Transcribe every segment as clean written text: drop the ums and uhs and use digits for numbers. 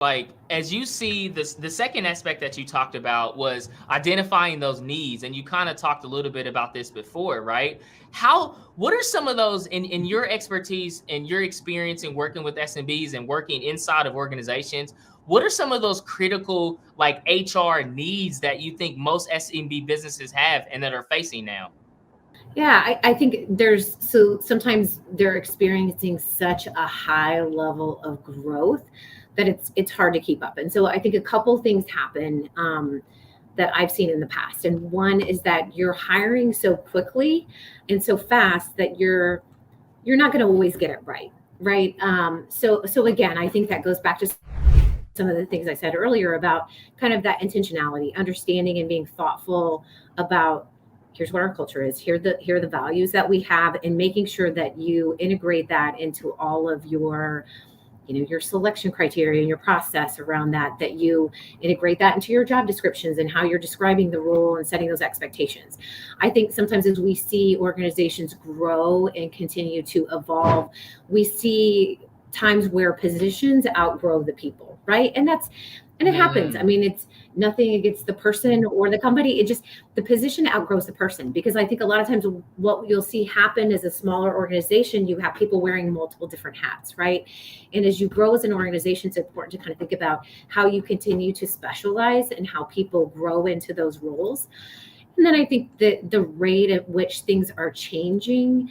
like as you see this, the second aspect that you talked about was identifying those needs, and you kind of talked a little bit about this before, right? How, what are some of those in your expertise and your experience in working with SMBs and working inside of organizations? What are some of those critical like HR needs that you think most SMB businesses have and that are facing now? Yeah, I think there's so sometimes they're experiencing such a high level of growth that it's hard to keep up. And so I think a couple things happen that I've seen in the past. And one is that you're hiring so quickly and so fast that you're not going to always get it right, right? So again, I think that goes back to some of the things I said earlier about kind of that intentionality, understanding and being thoughtful about here's what our culture is, here are the values that we have, and making sure that you integrate that into all of your your selection criteria and your process around that, that you integrate that into your job descriptions and how you're describing the role and setting those expectations. I think sometimes as we see organizations grow and continue to evolve, we see times where positions outgrow the people, right? And it happens. I Mm, mean, it's nothing against the person or the company. It just, the position outgrows the person, because I think a lot of times what you'll see happen is a smaller organization, you have people wearing multiple different hats, right? And as you grow as an organization, it's important to kind of think about how you continue to specialize and how people grow into those roles. And then I think that the rate at which things are changing,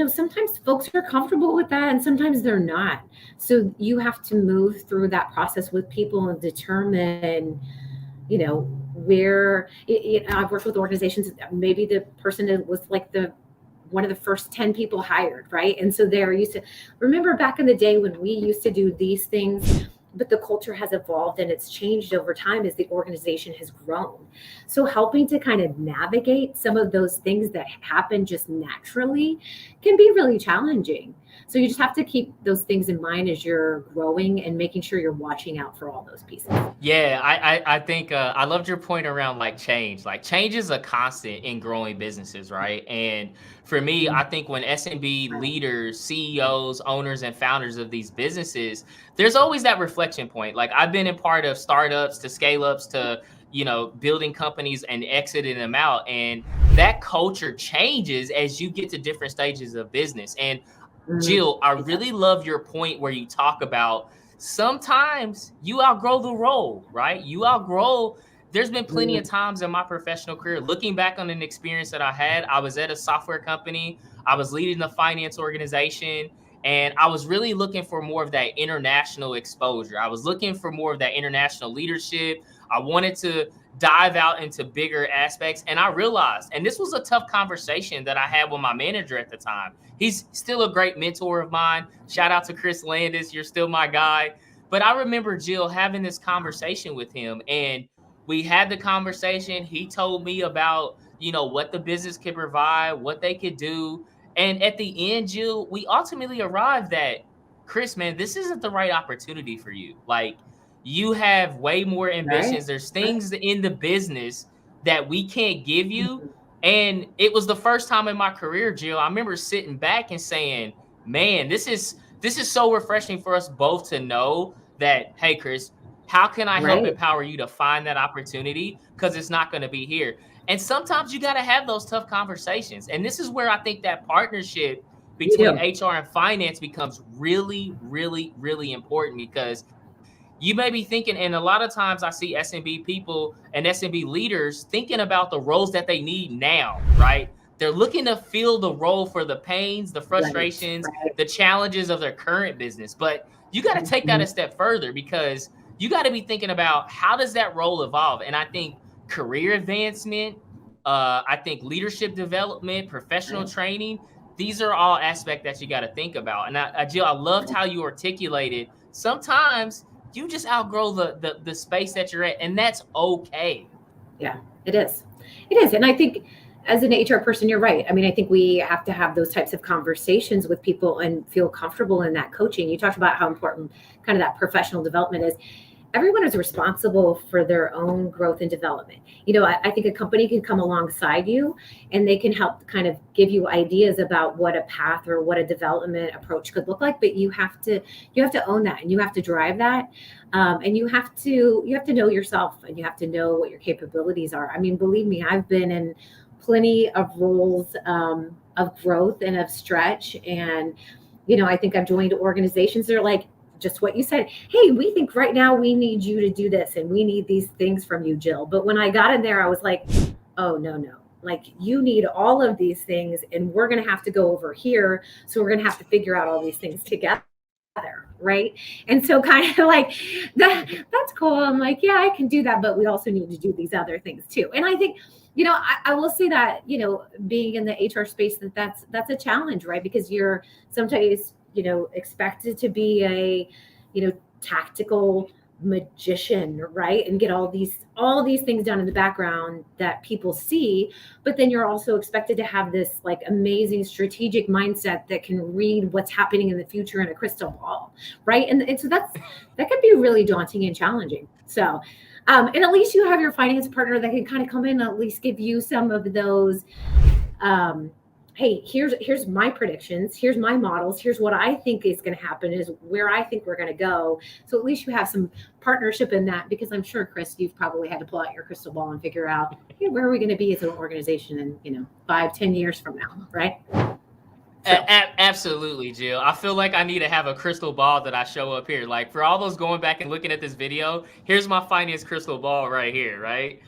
sometimes folks are comfortable with that and sometimes they're not. So you have to move through that process with people and determine, where I've worked with organizations. Maybe the person was like the one of the first 10 people hired, right? And so they're used to, remember back in the day when we used to do these things, but the culture has evolved and it's changed over time as the organization has grown. So helping to kind of navigate some of those things that happen just naturally can be really challenging. So you just have to keep those things in mind as you're growing and making sure you're watching out for all those pieces. yeah, I think I loved your point around like change. Like change is a constant in growing businesses, right? And for me, I think when SMB leaders, CEOs, owners, and founders of these businesses, there's always that reflection point. Like I've been a part of startups to scale ups to building companies and exiting them out, and that culture changes as you get to different stages of business. And Jill, I really Exactly. love your point where you talk about sometimes you outgrow the role, right? You outgrow. There's been plenty of Mm, times in my professional career, looking back on an experience that I had, I was at a software company, I was leading the finance organization, and I was really looking for more of that international exposure. I was looking for more of that international leadership. I wanted to dive out into bigger aspects. And I realized, and this was a tough conversation that I had with my manager at the time. He's still a great mentor of mine. Shout out to Chris Landis. You're still my guy. But I remember Jill having this conversation with him, and we had the conversation. He told me about, what the business could provide, what they could do. And at the end, Jill, we ultimately arrived at, Chris, man, this isn't the right opportunity for you. Like, you have way more right? ambitions. There's things in the business that we can't give you. Mhm. And it was the first time in my career, Jill, I remember sitting back and saying, man, this is so refreshing for us both to know that, hey, Chris, how can I help Right. empower you to find that opportunity? Because it's not going to be here. And sometimes you got to have those tough conversations. And this is where I think that partnership You between do. HR and finance becomes really, really, really important, because you may be thinking, and a lot of times I see SMB people and SMB leaders thinking about the roles that they need now, right? They're looking to fill the role for the pains, the Right. frustrations, Right. the challenges of their current business. But you got to take that a Mhm. step further, because you got to be thinking about how does that role evolve? And I think career advancement, I think leadership development, professional Right. training, these are all aspects that you got to think about. And Jill, I loved how you articulated sometimes you just outgrow the space that you're at, and that's okay. Yeah, it is. It is. And I think as an HR person, you're right. I mean, I think we have to have those types of conversations with people and feel comfortable in that coaching. You talked about how important kind of that professional development is. everyone is responsible for their own growth and development. I think a company can come alongside you and they can help kind of give you ideas about what a path or what a development approach could look like, but you have to own that and you have to drive that. And you have to know yourself and you have to know what your capabilities are. I mean, believe me, I've been in plenty of roles of growth and of stretch. And, I think I've joined organizations that are like, just what you said. Hey, we think right now we need you to do this and we need these things from you, Jill. But when I got in there, I was like, oh, no, no. Like, you need all of these things and we're going to have to go over here. So we're going to have to figure out all these things together. Right. And so kind of like that's cool. I'm like, yeah, I can do that. But we also need to do these other things too. And I think, I will say that, being in the HR space, that's a challenge, right? Because you're sometimes, expected to be a, tactical magician, right? And get all these things done in the background that people see, but then you're also expected to have this like amazing strategic mindset that can read what's happening in the future in a crystal ball, right? And so that could be really daunting and challenging. So and at least you have your finance partner that can kind of come in and at least give you some of those hey, here's my predictions, here's my models, here's what I think is going to happen, is where I think we're going to go. So at least you have some partnership in that, because I'm sure, Chris, you've probably had to pull out your crystal ball and figure out, hey, where are we going to be as an organization in 5-10 years from now, right? So. Absolutely, Jill. I feel like I need to have a crystal ball that I show up here. Like, for all those going back and looking at this video, here's my finance crystal ball right here, right?